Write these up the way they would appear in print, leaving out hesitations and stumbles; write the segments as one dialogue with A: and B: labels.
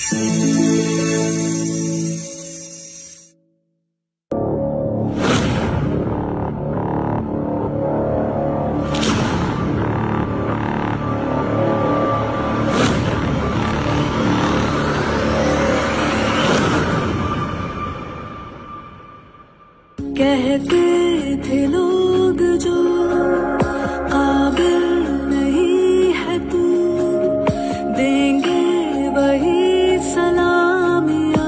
A: कहते थे लोग जो काबिल नहीं है तू, देंगे वही सलामियां।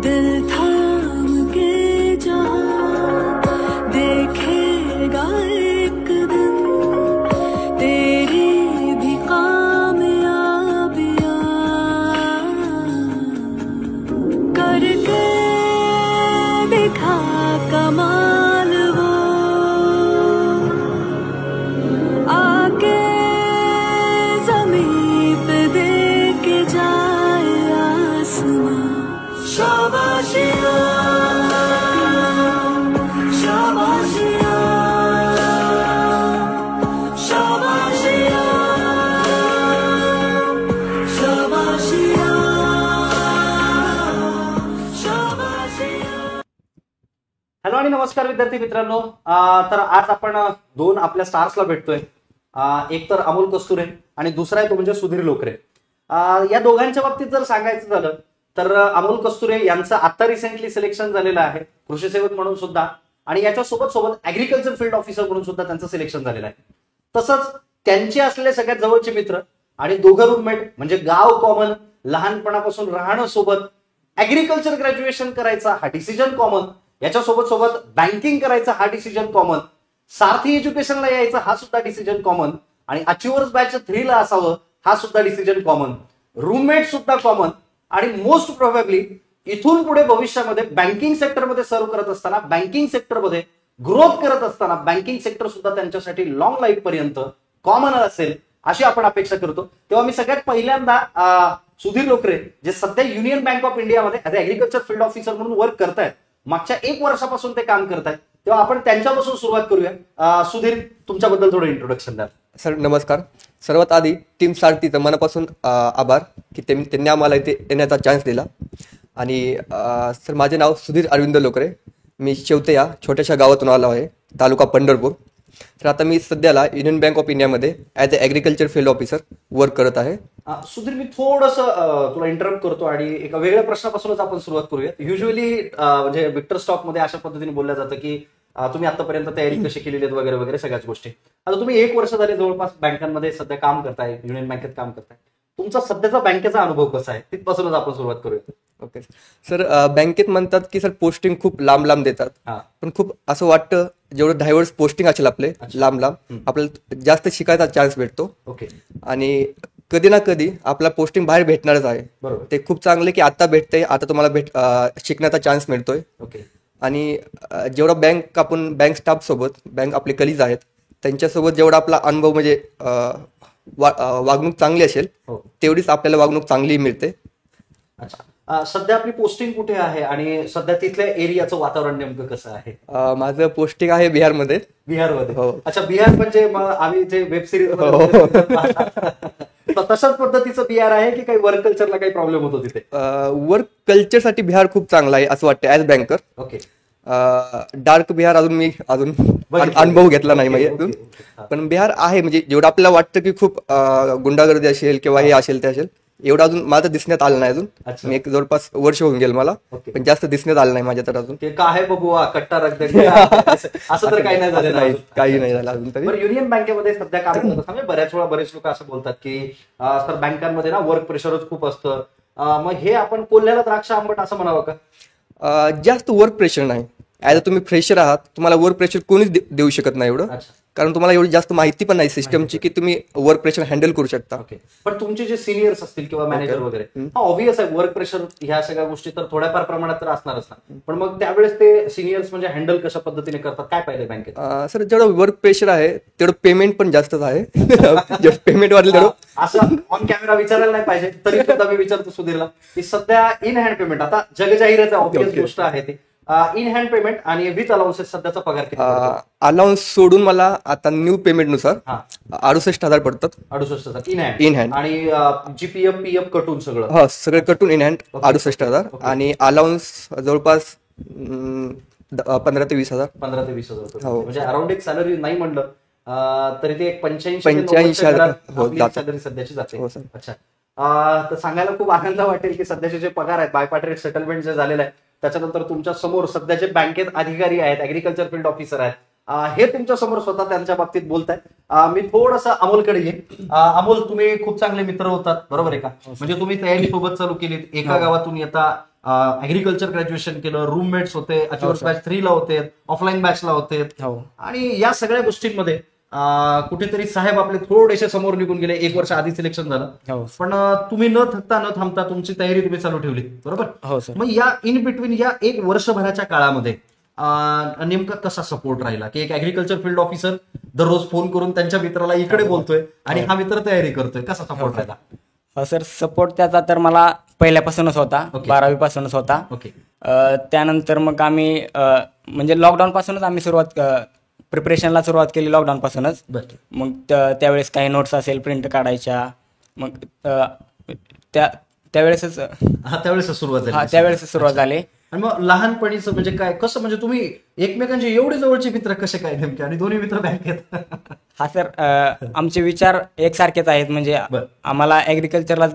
A: दिल थाम के जहां देखेगा एक दिन तेरी भी कामयाबियां। करके दिखा कमाल वो, आके ज़मीं पे दे के जाए आसमां। शाबाशियाँ शाबाशियाँ शाबाशियाँ शाबाशियाँ।
B: हॅलो आणि नमस्कार विद्यार्थी मित्रांनो. तर आज आपण दोन आपल्या स्टार्सला भेटतोय. एक तर अमोल कस्तुरे आणि दुसरा आहे तो म्हणजे सुधीर लोकरे. या दोघांच्या बाबतीत जर सांगायचं झालं तर अमोल कस्तुरे यांचं आता रिसेंटली सिलेक्शन झालेलं आहे कृषी सेवक म्हणून सुद्धा, आणि याच्या सोबत सोबत ऍग्रिकल्चर फील्ड ऑफिसर म्हणून सुद्धा त्यांचं सिलेक्शन झालेलं आहे. तसंच त्यांचे असलेले सगळ्यात जवळचे मित्र आणि दोघं रूममेट म्हणजे गाव कॉमन, लहानपणापासून राहणं सोबत, ऍग्रिकल्चर ग्रॅज्युएशन करायचा हा डिसिजन कॉमन, याच्यासोबत सोबत बँकिंग करायचा हा डिसिजन कॉमन, सारथी एज्युकेशनला यायचं हा सुद्धा डिसिजन कॉमन, आणि अचिव्हर्स बॅच 3 ला असावं हा सुद्धा डिसिजन कॉमन, रूममेट सुद्धा कॉमन, आणि मोस्ट प्रोबॅबली इथून पुढे भविष्यामध्ये बँकिंग सेक्टरमध्ये सर्व करत असताना, बँकिंग सेक्टरमध्ये ग्रोथ करत असताना बँकिंग सेक्टर सुद्धा त्यांच्यासाठी लॉंग लाईफ पर्यंत कॉमन असेल अशी आपण अपेक्षा करतो. तेव्हा मी सगळ्यात पहिल्यांदा सुधीर लोकरे जे सध्या युनियन बँक ऑफ इंडियामध्ये ऍज ऍग्रिकल्चर फील्ड ऑफिसर म्हणून वर्क करतायत, मागच्या 1 वर्षापासून ते काम करतायत, तेव्हा आपण त्यांच्यापासून सुरुवात करूया. सुधीर, तुमच्याबद्दल थोडं इंट्रोडक्शन द्या.
C: सर नमस्कार. सर्वात आधी टीम सारथीचं मनापासून आभार की त्यांनी आम्हाला इथे येण्याचा चान्स दिला. आणि सर माझे नाव सुधीर अरविंद लोकरे, मी शेवते या छोट्याशा गावातून आलो आहे, तालुका पंढरपूर. तर आता मी सध्याला युनियन बँक ऑफ इंडियामध्ये as a agriculture field officer work करत आहे.
B: सुधीर, मी थोडंसं तुला इंटरप्ट करतो आणि एका वेगळ्या प्रश्नापासूनच आपण सुरुवात करूया. युजली म्हणजे विक्टर स्टॉक मध्ये अशा पद्धतीने बोललं जातं की तुम्ही आतापर्यंत तयारी कशी केलेली आहे वगैरे वगैरे सगळ्याच गोष्टी. आता तुम्ही 1 वर्ष झाले जवळपास बँकांमध्ये सध्या काम करताय, युनियन बँकेत काम करताय. तुमचा सध्याचा बँकेचा अनुभव कसा आहे तिथपासूनच आपण सुरुवात करूया.
C: Okay sir. बँकेत म्हणतात की सर पोस्टिंग खूप लांब लांब देतात, पण खूप असं वाटतं जेवढं डायव्हर्स पोस्टिंग असेल आपले लांब लांब आपल्याला जास्त शिकायचा चान्स भेटतो.
B: ओके.
C: आणि कधी ना कधी आपला पोस्टिंग बाहेर भेटणारच आहे.
B: बरोबर.
C: ते खूप चांगले की आता भेटतंय, आता तुम्हाला शिकण्याचा चान्स मिळतोय.
B: ओके.
C: आणि जेवढा बँक स्टाफ सोबत बँक आपले कलीज आहेत त्यांच्यासोबत जेवढा आपला अनुभव म्हणजे वागणूक चांगली असेल तेवढीच आपल्याला वागणूक चांगली मिळते.
B: अच्छा. सध्या आपली पोस्टिंग कुठे आहे आणि सध्या तिथल्या एरियाचं वातावरण नेमकं कसं आहे?
C: माझं पोस्टिंग आहे बिहारमध्ये.
B: बिहारमध्ये?
C: हो.
B: अच्छा, बिहार म्हणजे आम्ही जे वेब सिरीज तशाच पद्धतीचं बिहार आहे की काही वर्क कल्चरला काही प्रॉब्लेम होतो तिथे?
C: वर्क कल्चरसाठी बिहार खूप चांगला आहे असं वाटतं as banker.
B: Okay.
C: Dark Bihar मी अजून अनुभव घेतला नाही माहिती अजून, पण बिहार आहे म्हणजे जेवढं आपल्याला वाटतं की खूप गुंडागर्दी असेल किंवा हे असेल ते असेल एवढं अजून माझं दिसण्यात आलं नाही अजून. मी एक जवळपास वर्ष होऊन गेलं मला, पण जास्त दिसण्यात आलं नाही माझ्या तर अजून.
B: ते काय बघू कट्टा असं तर काही नाही झालं,
C: काही नाही झालं अजून तरी.
B: युनियन बँकेमध्ये सध्या काम करत असताना बऱ्याच वेळा बरेच लोक असं बोलतात की सर बँकांमध्ये ना वर्क प्रेशरच खूप असतं. मग हे आपण कोल्ह्याला द्राक्ष आंबट असं म्हणावं का?
C: जास्त वर्क प्रेशर नाही. ऍज अ तुम्ही फ्रेशर आहात, तुम्हाला वर्क प्रेशर कोणीच देऊ शकत नाही एवढं, कारण तुम्हाला एवढी जास्त माहिती पण नाही सिस्टमची की तुम्ही वर्क प्रेशर हँडल करू शकता.
B: पण तुमचे जे सिनियर्स असतील किंवा मॅनेजर वगैरे, ऑब्व्हियस आहे वर्क प्रेशर ह्या सगळ्या गोष्टी तर थोड्याफार प्रमाणात तर असणारच ना, पण मग त्यावेळेस ते सिनियर्स म्हणजे हँडल कशा पद्धतीने करतात, काय पाहिजे बँकेत?
C: सर जेवढं वर्क प्रेशर आहे तेवढं पेमेंट पण जास्तच आहे. पेमेंट वाढलं तेवढं
B: असं ऑन कॅमेरा विचारायला नाही पाहिजे, तरी सुद्धा मी विचारतो सुधीरला की सध्या इन हँड पेमेंट आता जगजाहीरच ऑब्व्हियस गोष्ट आहे ती, इन हँड पेमेंट आणि विथ अलाउन्सेस सध्याचा पगार किती पडतो?
C: अलाउन्स सोडून मला आता न्यू पेमेंटनुसार
B: हा
C: 68,000 पडतात
B: 68,000 इन हँड.
C: In hand.
B: आणि जीपीएफ पीएफ कटून सगळं
C: हा सगळे कटून इन हँड
B: Okay.
C: 68,000
B: Okay.
C: आणि अलाउन्स जवळपास 15 ते 20,000.
B: 15 ते 20,000 रुपये.
C: हो.
B: म्हणजे अराउंड एक सॅलरी नाही म्हणलं तरी ते 85
C: 85,000 हो, जातं.
B: सॅलरी सध्याची जाते.
C: हो, सर.
B: अच्छा. तर सांगायला खूप आनंद वाटेल की सध्याचे जे पगार आहेत बायपार्टेट सेटलमेंट जे झालेलं आहे त्याच्यानंतर तुमच्या समोर सध्याचे बँकेत अधिकारी आहेत, ऍग्रिकल्चर फील्ड ऑफिसर आहेत, हे तुमच्या समोर स्वतः त्यांच्या बाबतीत बोलतायत. मी थोडंसं अमोलकडे येईन. अमोल, तुम्ही खूप चांगले मित्र होतात, बरोबर आहे का? म्हणजे तुम्ही तयारी सोबत चालू केलीत, एका गावातून येता, ऍग्रिकल्चर ग्रॅज्युएशन केलं, रूममेट्स होते, अचिव्हर्स बॅच 3 ला होते, ऑफलाईन बॅचला होते, आणि या सगळ्या गोष्टींमध्ये कुठेतरी साहेब आपले थोडेसे समोर निघून गेले. 1 वर्ष आधी सिलेक्शन झालं, पण तुम्ही न थकता न थांबता तुमची तयारी तुम्ही चालू ठेवली, बरोबर? मग या इन बिटवीन या 1 वर्षभराच्या काळामध्ये नेमका कसा सपोर्ट राहिला की एक ऍग्रिकल्चर फील्ड ऑफिसर दररोज फोन करून त्यांच्या मित्राला इकडे बोलतोय आणि हा मित्र तयारी करतोय, कसा सपोर्ट राहिला?
D: सर सपोर्ट त्याचा तर मला पहिल्यापासूनच होता,
B: Okay.
D: 12वी पासूनच होता.
B: ओके.
D: त्यानंतर मग आम्ही म्हणजे लॉकडाऊन पासूनच आम्ही प्रिपरेशनला सुरुवात केली लॉकडाऊन पासूनच. मग त्यावेळेस काही नोट्स असेल प्रिंट काढायच्या, मग त्यावेळेसच
B: त्यावेळेस
D: सुरुवात झाली.
B: आणि मग लहानपणीचं म्हणजे काय, कसं, म्हणजे तुम्ही एकमेकांचे एवढे जवळचे मित्र कसे काय नेमके, आणि दोन्ही मित्र बँकेत?
D: हा सर, आमचे विचार एकसारखेच आहेत. म्हणजे
B: बरं.
D: आम्हाला ऍग्रिकल्चरलाच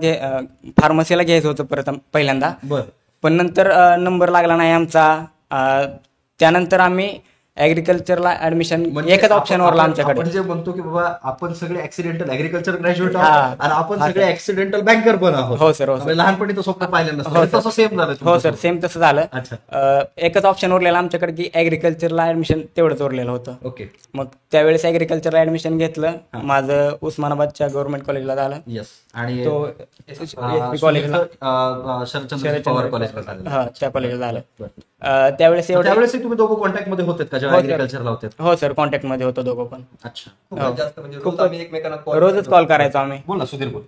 D: फार्मसीला घ्यायचं होतं पहिल्यांदा,
B: बरं.
D: पण नंतर नंबर लागला नाही आमचा. त्यानंतर आम्ही ऍग्रिकल्चरला ऍडमिशन एकच ऑप्शनवर आमच्याकडे.
B: आपण जे म्हणतो की बाबा आपण सगळे ऍक्सिडेंटल ऍग्रिकल्चर ग्रॅज्युएट आहोत आणि आपण सगळे ऍक्सिडेंटल बँकर पण आहोत.
D: हो सर, हो सर.
B: लहानपणी तर स्वप्न पाहिलं नसतं, तसं सेम झालं.
D: हो सर, सेम तसं झालं.
B: अच्छा.
D: एकच ऑप्शन उरलेलं आमच्याकडे की ऍग्रिकल्चरला ऍडमिशन तेवढंच उरलेलं होतं.
B: ओके.
D: मग त्यावेळेस ऍग्रिकल्चरला ऍडमिशन घेतलं. माझं उस्मानाबादच्या गव्हर्नमेंट कॉलेजला झालं.
B: येस. आणि
D: तो कॉलेजला,
B: शरदचंद्र पवार कॉलेजला झालं.
D: हा, त्या कॉलेजला झालं. त्यावेळेस
B: तुम्ही दोघं कॉन्टॅक्ट मध्ये होते का जेव्हा ऍग्रिकल्चरला होते?
D: हो सर, कॉन्टॅक्ट मध्ये होतो दोघं पण.
B: अच्छा.
C: खूपच जास्त म्हणजे रोज आम्ही एकमेकांना
D: रोजच कॉल करायचो आम्ही.
B: बोल ना सुधीर, बोल.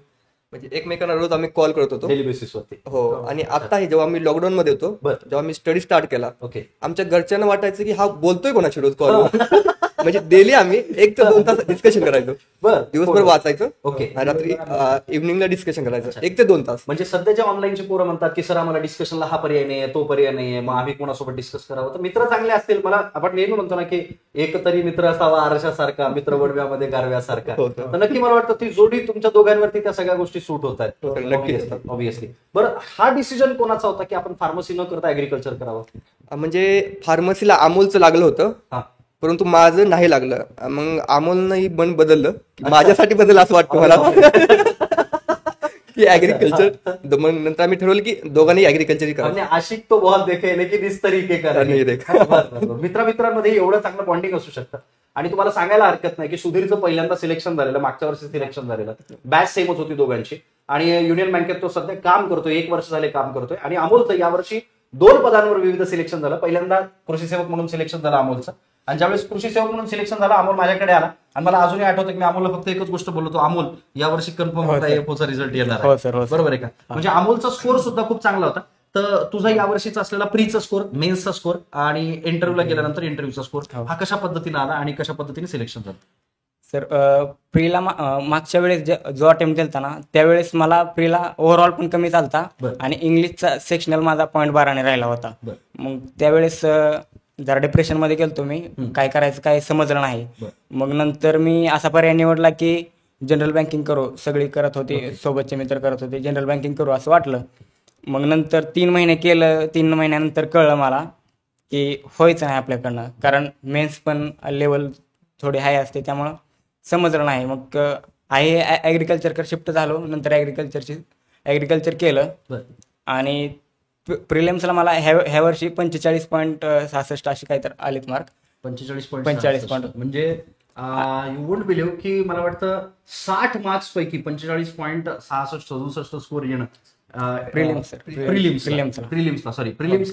C: म्हणजे एकमेकांना रोज आम्ही कॉल करत होतो
B: डेली बेसिसवरती.
C: हो. आणि आताही जेव्हा आम्ही लॉकडाऊन मध्ये होतो,
B: बरं.
C: जेव्हा मी स्टडी स्टार्ट केला,
B: ओके,
C: आमच्या घरच्यांना वाटायचं की हा बोलतोय कोणाशी रोज कॉल. म्हणजे डेली आम्ही 1 ते 2 तास डिस्कशन करायचो.
B: बरं.
C: दिवसभर वाचायचं,
B: ओके.
C: आणि रात्री इव्हनिंगला डिस्कशन करायचं 1 ते 2 तास.
B: म्हणजे सध्याच्या ऑनलाईनचे पोरं म्हणतात की सर आम्हाला डिस्कशनला हा पर्याय नाहीये, तो पर्याय नाहीये, मग आम्ही कोणासोबत डिस्कस करावं. तर मित्र चांगले असतील, मला आपण नेहमी म्हणतो ना की एक तरी मित्र असावा आरशासारखा, मित्र वडव्यामध्ये गारव्यासारखा. तर नक्की मला वाटतं ती जोडी तुमच्या दोघांवरती त्या सगळ्या गोष्टी सूट होत आहेत.
C: नक्की.
B: ऑब्व्हियसली. बरं, हा डिसिजन कोणाचा होता की आपण फार्मसी न करता ऍग्रिकल्चर करावं?
C: म्हणजे फार्मसीला अमोलचं लागलं होतं, परंतु माझं नाही लागलं. मग अमोलनंही मन बदललं, माझ्यासाठी बदल असं वाटतं मला की ऍग्रिकल्चर. मग नंतर आम्ही ठरवलं की दोघांनी ऍग्रिकल्चर करायचं.
B: आशिक तो बहुत देखे लेकिन इस तरीके का नहीं देखा. मित्रांमध्ये एवढं चांगलं बॉन्डिंग असू शकतं. आणि तुम्हाला सांगायला हरकत नाही की सुधीरचं पहिल्यांदा सिलेक्शन झालेलं, मागच्या वर्षी सिलेक्शन झालेलं, बॅच सेमच होती दोघांची, आणि युनियन बँकेत तो सध्या काम करतोय, 1 वर्ष झाले काम करतोय. आणि अमोलचं यावर्षी 2 पदांवर विविध सिलेक्शन झालं. पहिल्यांदा कृषी सेवक म्हणून सिलेक्शन झालं अमोलचं, आणि ज्यावेळेस कृषी सेवक म्हणून सिलेक्शन झालं अमोल माझ्याकडे आला, आणि मला अजूनही आठवतं की मी अमोलला फक्त एकच गोष्ट बोलतो, अमोल यावर्षी कन्फर्म होता एफओचा रिझल्ट येणार आहे, बरोबर आहे का? म्हणजे अमोलचा स्कोर सुद्धा खूप चांगला होता. तर तुझा यावर्षीचा असलेला प्रीचा स्कोर, मेन्सचा स्कोर आणि इंटरव्ह्यूला गेल्यानंतर इंटरव्ह्यूचा स्कोर हा कशा पद्धतीने आला आणि कशा पद्धतीने सिलेक्शन झालं?
D: सर, प्रीला मागच्या वेळेस जो अटेम्प्ट केलता ना, त्यावेळेस मला प्रीला ओव्हरऑल पण कमी चालता, आणि इंग्लिशचा सेक्शनल माझा 0.12 राहिला होता. मग त्यावेळेस जरा डिप्रेशन मध्ये गेलतो मी, काय करायचं काय समजलं नाही. मग नंतर मी असा पर्याय निवडला की जनरल बँकिंग करू. सगळी करत होती, सोबतचे मित्र करत होते, जनरल बँकिंग करू असं वाटलं. मग नंतर 3 महिने केलं. 3 महिन्यानंतर कळलं मला की व्हायचं नाही आपल्याकडनं, कारण मेन्स पण लेवल थोडी हाय असते, त्यामुळं समजलं नाही. मग ऍग्रिकल्चरकडे शिफ्ट झालो. नंतर ऍग्रिकल्चर केलं, आणि प्रिलिम्सला मला ह्या वर्षी 45.66 असे काहीतरी आलेत मार्क.
B: 45 पॉईंट. म्हणजे यू वोंट बिलीव्ह की मला वाटतं 60 मार्क्स पैकी 45.66-67 स्कोर येणं प्रिलिम्सला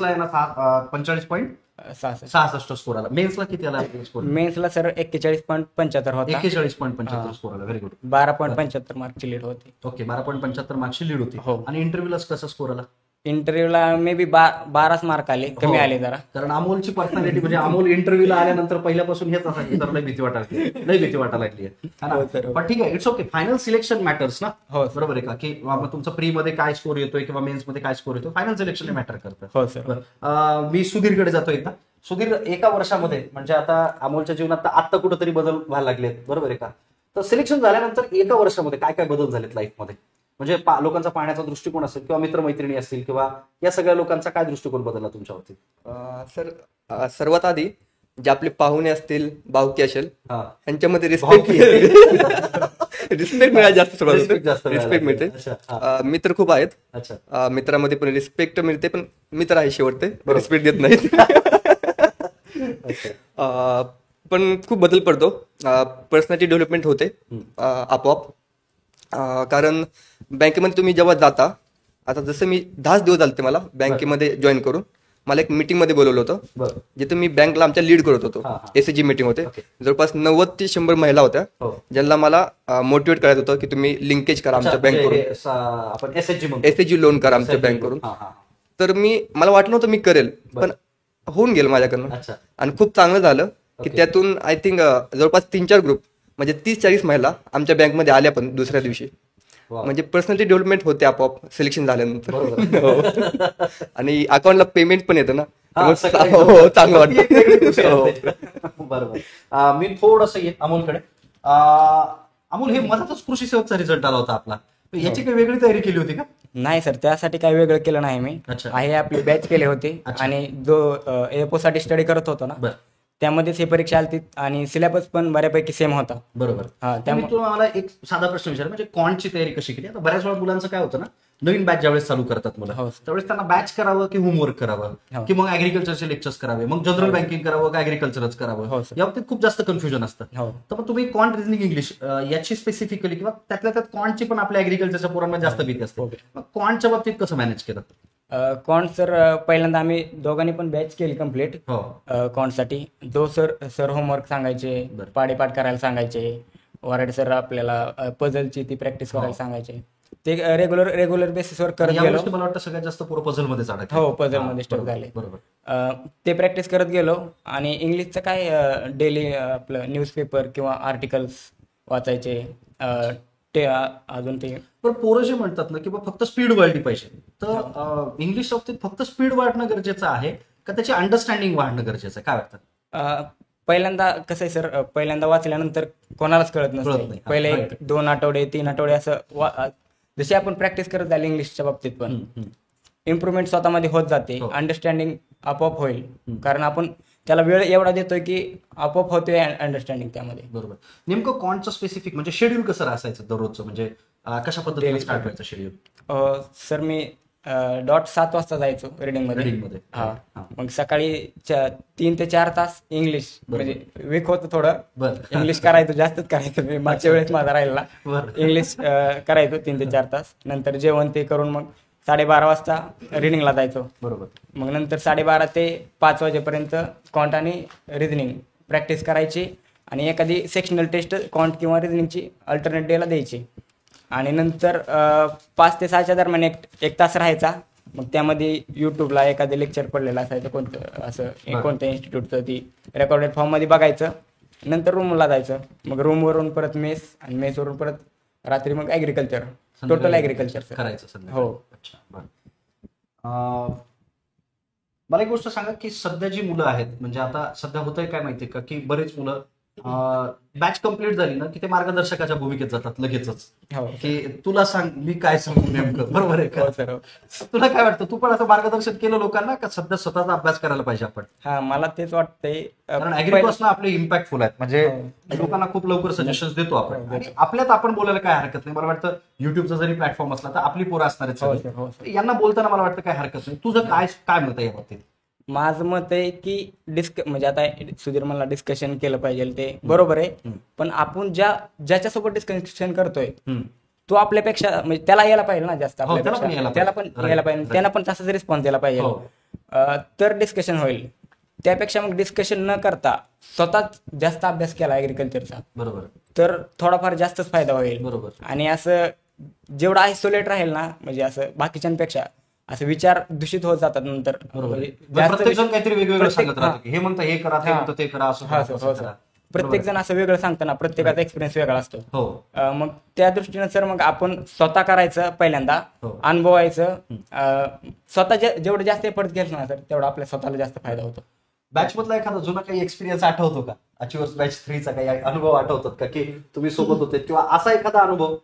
B: आहे ना 45.66 स्कोर आला. मेन्सला किती आला स्कोर?
D: मेन्सला सर 41.75 होता.
B: 41.75 स्कोर आला. Very good.
D: 12.75 मार्कची लीड होती.
B: ओके, 12.75 मार्क्सची लीड होती. आणि इंटरव्ह्यूला कसा स्कोर आला?
D: इंटरव्ह्यूला मे बी 12च मार्क आले, कमी
B: हो.
D: आले जरा.
B: कारण अमोलची पर्सनॅलिटी म्हणजे अमोल इंटरव्ह्यूला आल्यानंतर पहिल्यापासून हेच असायचं, तर लय भीती वाटायला लागली आहे.
D: हो, sir.
B: पण ठीक आहे, it's okay. Final selection matters ना.
D: हो, sir.
B: बरोबर आहे का, की बाबा तुमचा प्री मध्ये काय स्कोर येतोय किंवा मेन्स मध्ये काय स्कोर येतोय, फायनल सिलेक्शन मॅटर करतं.
D: हो सर.
B: मी सुधीरकडे जातो एकदा. सुधीर, एका वर्षामध्ये म्हणजे आता अमोलच्या जीवनात आता कुठेतरी बदल व्हायला लागलेत, बरोबर आहे का, तर सिलेक्शन झाल्यानंतर एका वर्षामध्ये काय काय बदल झालेत लाईफमध्ये, म्हणजे लोकांचा पाहण्याचा दृष्टिकोन असेल किंवा मित्रमैत्रिणी असतील किंवा या सगळ्या लोकांचा काय दृष्टिकोन बदलला तुमच्या बाबतीत?
C: सर सर्वात आधी जे आपले पाहुणे असतील, भावकी असेल,
B: हा.
C: यांच्यामध्ये
B: भावकी.
C: रिस्पेक्ट मिळायला जास्त
B: Respect जास्त मिळायला
C: रिस्पेक्ट मिळते.
B: अच्छा, हा.
C: मित्र खूप आहेत.
B: अच्छा.
C: मित्रामध्ये पण रिस्पेक्ट मिळते, पण मित्र आहे शेवटते, रिस्पेक्ट देत नाहीत. पण खूप बदल पडतो, पर्सनॅलिटी डेव्हलपमेंट होते आपोआप. कारण बँकेमध्ये तुम्ही जेव्हा जाता, आता जसं मी 10 दिवस झाले मला बँकेमध्ये जॉईन करून, मला एक मीटिंग मध्ये बोलवलं होतं,
B: बरं.
C: जिथे मी बँकला आमच्या लीड करत होतो.
B: हा.
C: एसएचजी मीटिंग होते.
B: Okay.
C: जवळपास 90 ते 100 महिला होत्या,
B: हो.
C: ज्यांना मला मोटिवेट करायचं होतं की तुम्ही लिंकेज करा आमच्या बँक करून,
B: आपण एसएचजी म्हणतो.
C: एसएचजी लोन करा आमच्या बँक करून.
B: हा, हा.
C: तर मला वाटलं नव्हतं मी करेल, पण होऊन गेलं माझ्याकडनं.
B: अच्छा.
C: आणि खूप चांगलं झालं की
B: Okay.
C: त्यातून आय थिंक जवळपास 3-4 ग्रुप म्हणजे 30-40 महिला आमच्या बँकमध्ये आल्या पण दुसऱ्या दिवशी.
B: Wow.
C: म्हणजे पर्सनॅलिटी डेव्हलपमेंट होते आपोआप सिलेक्शन झाल्यानंतर.
B: बरोबर.
C: हो. आणि अकाउंटला पेमेंट पण येतं ना,
B: हा,
C: मग
B: सकाळी
C: हो, चांगलं
B: ती एक वेगळी खुशी
C: वाटतं.
B: असते. बरोबर. मी थोडस येत अमोलकडे. अमोल, हे मधातच कृषी सेवकचा रिझल्ट आला होता आपला, याची काही वेगळी तयारी केली होती का?
D: नाही सर, त्यासाठी काही वेगळं केलं नाही मी.
B: अच्छा.
D: आहे आपली बॅच केले होते.
B: अच्छा.
D: आणि जो एपो साठी स्टडी करत होतो ना,
B: बरं.
D: त्यामध्येच हे परीक्षा आलती आणि सिलेबस पण बऱ्यापैकी सेम होता.
B: बरोबर.
D: हा,
B: मी
D: त्यामुळे
B: तुम्हाला एक साधा प्रश्न विचार, म्हणजे कॉन्टची तयारी कशी केली? आता बऱ्याच वेळा मुलांचं काय होतं ना, नवीन बॅच ज्यावेळेस चालू करतात मुलं,
D: हो.
B: त्यावेळेस त्यांना बॅच करावं की होमवर्क करावं,
D: हो.
B: की मग ऍग्रिकल्चरचे लेक्चर्स करावे, मग जनरल बँकिंग करावं का ऍग्रिकल्चरच करावं,
D: हो, सर.
B: या बाबतीत खूप जास्त कन्फ्युजन असतं.
D: हो.
B: तर मग तुम्ही कॉन्ट, रिझनिंग, इंग्लिश याची स्पेसिफिकली किंवा त्यातल्या त्यात कॉन्टची पण आपल्या ऍग्रिकल्चरच्या पोरांना जास्त भीती असते,
D: हो.
B: मग कॉन्टच्या बाबतीत कसं मॅनेज केलं?
D: कॉन्ट सर, पहिल्यांदा आम्ही दोघांनी पण बॅच केली कम्प्लीट
B: हो.
D: कॉन्टसाठी. जो सर होमवर्क सांगायचे,
B: बरं.
D: पाडेपाठ करायला सांगायचे, वराडे सर आपल्याला पझलची ती प्रॅक्टिस करायला सांगायचे, ते रेग्युलर बेसिसवर करत
B: या
D: गेलो.
B: गोष्टी मला वाटतं सगळ्यात जास्त पोरं पझल मध्ये अडकले.
D: हो, puzzle मध्ये stuck
B: बरोबर,
D: झाले.
B: बरोबर.
D: ते प्रॅक्टिस करत गेलो. आणि इंग्लिशचं काय, डेली आपलं न्यूजपेपर किंवा आर्टिकल्स वाचायचे. ते अजून ते
B: पण पोरं जे म्हणतात ना की बा फक्त स्पीड वाढली पाहिजे, तर इंग्लिश बाबतीत फक्त स्पीड वाढणं गरजेचं आहे का त्याची अंडरस्टँडिंग वाढणं गरजेचं आहे, काय वाटतं?
D: पहिल्यांदा कसं आहे सर, पहिल्यांदा वाचल्यानंतर कोणालाच कळत
B: कळत
D: नसते.
B: नाही.
D: पहिले
B: right.
D: 2 आठवडे 3 आठवडे असं जशी आपण प्रॅक्टिस करत जाईल इंग्लिशच्या बाबतीत पण इम्प्रुव्हमेंट स्वतःमध्ये होत जाते.
B: हो.
D: अंडरस्टँडिंग आपोआप होईल, कारण आपण त्याला वेळ एवढा देतोय की आपोआप होतोय अंडरस्टँडिंग त्यामध्ये.
B: बरोबर. नेमकं कॉन्टचं स्पेसिफिक म्हणजे शेड्यूल कसं असायचं दररोजचं, म्हणजे कशा पद्धतीने
D: Daily
B: स्टार्ट व्हायचं शेड्यूल?
D: सर मी डॉट 7 वाजता जायचो रिडिंग
B: मध्ये.
D: मध्ये. हा, मग सकाळी 3 ते 4 तास इंग्लिश, म्हणजे वीक होतं थोडं,
B: बरं.
D: इंग्लिश करायचं, जास्तच करायचं. मी मागच्या वेळेस माझा राहिला
B: बरं.
D: इंग्लिश करायचो 3 ते 4 तास. नंतर जेवण ते करून मग 12:30 वाजता रिडिंगला जायचो.
B: बरोबर.
D: मग नंतर 12:30 ते 5 वाजेपर्यंत कॉन्ट आणि रिझनिंग प्रॅक्टिस करायची. आणि एखादी सेक्शनल टेस्ट कॉन्ट किंवा रिझनिंगची अल्टरनेट डेला द्यायची. आणि नंतर 5 ते 6च्या दरम्यान एक तास राहायचा. मग त्यामध्ये युट्यूबला एखादं लेक्चर पडलेलं असायचं कोणतं असं कोणत्या इन्स्टिट्यूटचं, ती रेकॉर्डेड फॉर्ममध्ये बघायचं. नंतर रूमला जायचं. मग रूमवरून परत मेस, आणि मेसवरून परत रात्री मग ॲग्रिकल्चर, टोटल ॲग्रिकल्चर
B: करायचं सध्या.
D: हो.
B: अच्छा, बरं. मला एक गोष्ट सांगा की सध्या जी मुलं आहेत, म्हणजे आता सध्या होतंय काय माहितीये का, की बरेच मुलं बॅच कम्प्लीट झाली ना की ते मार्गदर्शकाच्या भूमिकेत जातात लगेचच,
D: हो.
B: की तुला सांग मी काय सांगू नेमकं, बरोबर आहे का?
D: हो सर.
B: तुला काय वाटतं, तू पण असं मार्गदर्शन केलं लोकांना का सध्या स्वतःचा अभ्यास करायला पाहिजे आपण?
D: हा, मला तेच वाटतंय.
B: कारण ऍग्रीकॉसना आपले इम्पॅक्टफुल आहेत, म्हणजे
D: हो.
B: लोकांना खूप लवकर सजेशन्स देतो आपण,
D: हो.
B: आणि आपल्यात आपण बोलायला काय हरकत नाही. मला वाटतं युट्यूबचा जरी प्लॅटफॉर्म असला तर आपली पोरं असणार आहेत
D: हो
B: सगळी.
D: सर, हो सर.
B: यांना बोलताना मला वाटतं काय हरकत नाही. तुझं काय मत आहे या बाबतीत?
D: माझं मत आहे की म्हणजे आता सुधीर मला डिस्कशन केलं पाहिजे, ते बरोबर आहे. पण आपण ज्याच्यासोबत डिस्कशन करतोय तो आपल्यापेक्षा, म्हणजे त्याला यायला पाहिजे ना जास्त,
B: हो, त्याला पण
D: आपल्यापेक्षा
B: यायला
D: त्याला
B: पाहिजे.
D: पण यायला पाहिजे,
B: Right.
D: त्याला पण तसाच रिस्पॉन्स द्यायला पाहिजे.
B: हो.
D: तर डिस्कशन होईल. त्यापेक्षा मग डिस्कशन न करता स्वतःच जास्त अभ्यास केला ऍग्रिकल्चरचा,
B: बरोबर,
D: तर थोडाफार जास्तच फायदा होईल.
B: बरोबर.
D: आणि असं जेवढं आयसोलेट राहील ना, म्हणजे असं बाकीच्यांपेक्षा असं विचार दूषित होत जातात नंतर. म्हणजे
B: प्रत्येक जण काहीतरी वेगवेगळं
D: प्रत्येक-
B: सांगत राहतं की हे म्हणतं हे करा, ते म्हणतं ते करा, असं
D: हा
B: करा,
D: सर,
B: तसं
D: हो सर.
B: करा.
D: प्रत्येक जण असं वेगळं सांगताना प्रत्येकाचा एक्सपिरियन्स वेगळा असतो.
B: हो
D: मग त्या दृष्टीनं सर मग आपण स्वतः करायचं पहिल्यांदा,
B: हो.
D: अनुभवायचं. स्वतः जेवढं जास्त एफर्ट घेतलं ना सर तेवढा आपल्या स्वतःला जास्त फायदा होतो.
B: बॅच मधला एखादा जुना काही एक्सपिरियन्स आठवतो का? अचिव्हर्स बॅच 3चा काही अनुभव आठवतात का की तुम्ही सोबत होते, किंवा असा एखादा अनुभव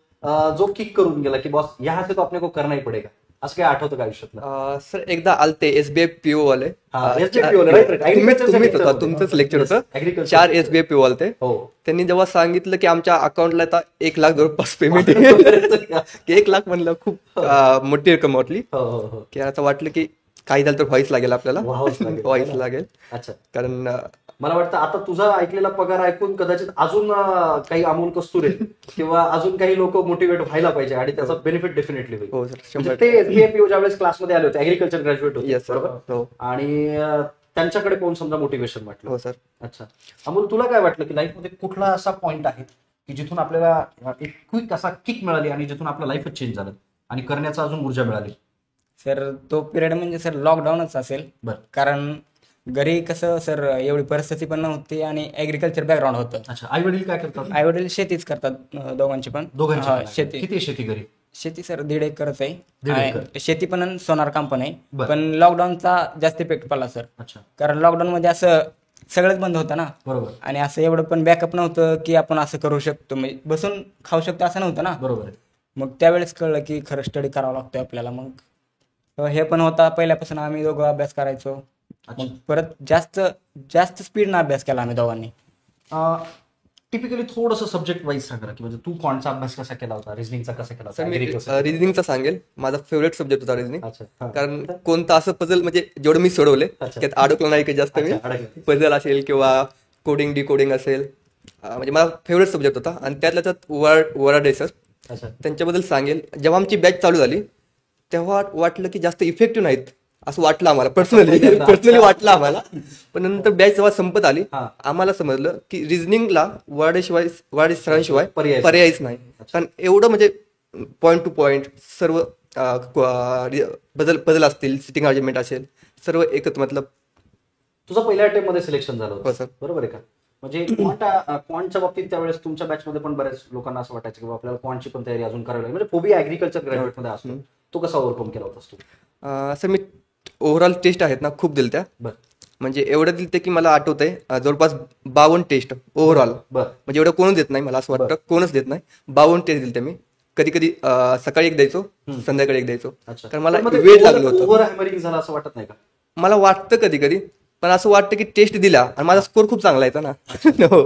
B: जो किक करून गेला की बॉस यहाँ से तो अपने को करना ही पडेगा, असं काही आठवतं का आयुष्यातलं?
C: सर एकदा आलते SBI PO वाले.
B: SBI वाले, right, right. Agriculture
C: तुम्हीच
B: sector
C: होता,
B: मध्ये.
C: तुमचंच लेक्चर
B: Yes,
C: होतं.
B: agriculture
C: 4
B: sector.
C: SBI PO आलते.
B: हो.
C: त्यांनी जेव्हा सांगितलं की आमच्या अकाउंटला आता 1 लाख जवळपास पेमेंट आहे की 1 लाख म्हणलं खूप मोठी रक्कम वाटली
B: हो हो हो.
C: की आता वाटलं की काही झालं तर व्हायच लागेल आपल्याला.
B: व्हावंच लागेल.
C: व्हायच लागेल.
B: अच्छा,
C: कारण
B: मला वाटतं आता तुझा ऐकलेला पगार ऐकून कदाचित अजून काही अमोल कस्तुरे किंवा अजून काही लोक मोटिवेट व्हायला पाहिजे आणि त्याचा बेनिफिट डेफिनेटली होईल.
C: हो सर,
B: म्हणजे
C: 100%.
B: ते SBI ज्यावेळेस क्लासमध्ये आले होते, ऍग्रिकल्चर ग्रॅज्युएट होते,
C: Yes, sir.
B: बरोबर?
C: हो.
B: आणि त्यांच्याकडे कोण समजा मोटिवेशन वाटलं.
C: हो सर.
B: अच्छा, अमोल तुला काय वाटलं की लाईफमध्ये कुठला असा पॉइंट आहे की जिथून आपल्याला एक क्विक असा किक मिळाली आणि जिथून आपलं लाईफच चेंज झालं आणि करण्याचा अजून ऊर्जा मिळाली?
D: सर तो पिरियड म्हणजे सर लॉकडाऊनच असेल.
B: बरं.
D: कारण घरी कसं सर एवढी परिस्थिती पण नव्हती आणि ऍग्रिकल्चर बॅकग्राऊंड होतं.
B: अच्छा, आई वडील काय करतात?
D: आई वडील शेतीच करतात दोघांची पण.
B: दोघांची
D: हा,
B: पण?
D: शेती.
B: किती आहे शेती घरी?
D: शेती सर 1.5 एकरच
B: 1.5
D: आहे.
B: एकर.
D: शेती पण आणि सोनार काम पण आहे.
B: बरं.
D: पण लॉकडाऊनचा जास्त इफेक्ट पडला सर.
B: अच्छा,
D: कारण लॉकडाऊन मध्ये असं सगळंच बंद होतं ना.
B: बरोबर
D: आणि असं एवढं पण बॅकअप नव्हतं की आपण असं करू शकतो, म्हणजे बसून खाऊ शकतो असं नव्हतं ना.
B: बरोबर आहे.
D: मग त्यावेळेस कळलं की खरं स्टडी करावा लागतोय आपल्याला. मग हे पण होता, पहिल्यापासून आम्ही दोघं अभ्यास करायचो. मग परत जास्त स्पीडनं अभ्यास केला आम्ही दोघांनी.
B: टिपिकली थोडंसं सब्जेक्ट वाईज सांगा की म्हणजे तू कोणचा अभ्यास कसा केला होता, रिझनिंगचा कसा केला
C: सर मी
B: होता?
C: रिझनिंगचा सांगेल. माझा फेवरेट सब्जेक्ट होता रिझनिंग.
B: अच्छा, हा.
C: कारण कोणतं असं पझल म्हणजे जेवढं मी सोडवले
B: अच्छा.
C: त्यात अडकलं नाही की जास्त मी.
B: अच्छा, अडकलं.
C: पझल असेल किंवा कोडिंग डिकोडिंग असेल, म्हणजे माझा फेवरेट सब्जेक्ट होता. आणि त्यातल्या त्यात वराडे सर,
B: अच्छा,
C: त्यांच्याबद्दल सांगेल. जेव्हा आमची बॅच चालू झाली तेव्हा वाटलं की जास्त इफेक्टिव्ह नाहीत असं वाटलं आम्हाला. पर्सनली वाटलं आम्हाला. पण नंतर बॅच जेव्हा संपत आली
B: हा.
C: आम्हाला समजलं की रिझनिंगला वराडे सरांशिवाय
B: पर्यायच
C: पर्यायच नाही. कारण एवढं म्हणजे पॉईंट टू पॉईंट सर्व बदल असतील, सिटिंग अरेंजमेंट असेल, सर्व एकत्र मतलब.
B: तुझं पहिल्या अटेम्प्ट मध्ये सिलेक्शन झालं
C: हो
B: होतं,
C: सर.
B: बरोबर आहे का? म्हणजे क्वांटच्या बाबतीत त्यावेळेस तुमच्या बॅचमध्ये पण बऱ्याच लोकांना असं वाटायचं की आपल्याला क्वांटची पण तयारी अजून करावी लागेल, म्हणजे फोबिया ऍग्रिकल्चर ग्रॅज्युएट मध्ये असतो. तो कसा ओव्हरकम केला होतास तू?
C: सर मी ओव्हरऑल टेस्ट आहेत ना खूप दिल्या.
B: बरं
C: म्हणजे एवढं दिलते की मला आठवतंय जवळपास 52 टेस्ट ओव्हरऑल.
B: बरं
C: म्हणजे एवढं कोणच देत नाही, मला असं वाटतं कोणच देत नाही. 52 टेस्ट दिलते मी. कधी कधी सकाळी एक द्यायचो, संध्याकाळी एक द्यायचो.
B: अच्छा.
C: कारण मला
B: पण मग ते
C: वेळ लागलं होतं.
B: ओव्हर हॅमरिंग झालं असं वाटत नाही का?
C: मला वाटतं कधी कधी, पण असं वाटतं की टेस्ट दिला आणि माझा स्कोर खूप चांगला येतो ना. हो,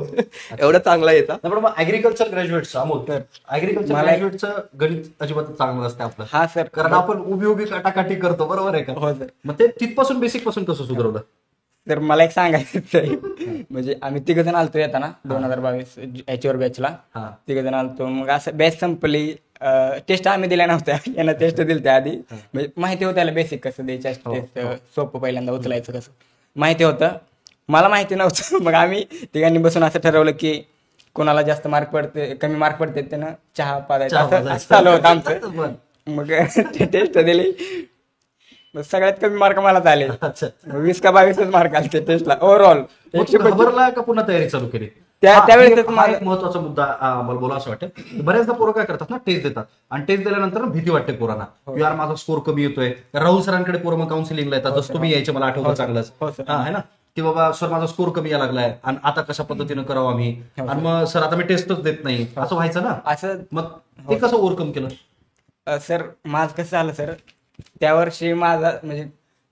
C: एवढा चांगला येता.
B: नाही पण मग ऍग्रिकल्चर ग्रॅज्युएटचं अमोल, तर ऍग्रिकल्चर ग्रॅज्युएटचं गणित अजिबात चांगलं नसतं आपलं.
D: हा सर.
B: कारण आपण उभी काटाकाटी करतो, बरोबर आहे का?
D: हो सर.
B: मग ते तिथपासून बेसिक पासून कसं सुधारवलं?
D: तर मला एक सांगायचं आहे. म्हणजे आम्ही 3 जण आलतो येताना 2022 याच्यावर बॅचला.
B: हा.
D: 3 जण आलतो. मग असं बॅच संपली. टेस्ट आम्ही दिल्या नव्हत्या, यांना टेस्ट दिल्या आधी. म्हणजे माहिती होतं त्याला बेसिक कसं द्यायच्या टेस्ट, सोपं पहिल्यांदा उचलायचं कसं माहिती होतं. मला माहिती नव्हतं. मग आम्ही 3घांनी बसून असं ठरवलं की कोणाला जास्त मार्क पडते, कमी मार्क पडते त्यानं चहा पाजायचा, असं चालू होतं आमचं. मग ते टेस्ट दिली. मग सगळ्यात कमी मार्क मलाच आले.
B: अच्छा.
D: 20 का 22 मार्क आले ते टेस्टला ओव्हरऑल.
B: मग तू घाबरला का पुन्हा तयारी चालू केली?
D: त्यावेळेस
B: एक महत्वाचा मुद्दा मला बोला असं वाटतं. बऱ्याचदा पोरं काय करतात ना, टेस्ट देतात आणि टेस्ट दिल्यानंतर भीती वाटते पोरांना की यार माझा स्कोर कमी येतोय. राहुल सरांकडे पोरं मग काउन्सिलिंगला येतात, जसं तुम्ही यायचे मला आठवतं चांगलंच. आहे ना, की बाबा सर माझा स्कोर कमी यायला लागलाय आणि आता कशा पद्धतीनं करावं आम्ही, आणि मग सर आता मी टेस्टच देत नाही, असं व्हायचं ना.
D: असं
B: मग ते कसं ओव्हरकम केलं?
D: सर माझं कसं झालं सर, त्या वर्षी माझा म्हणजे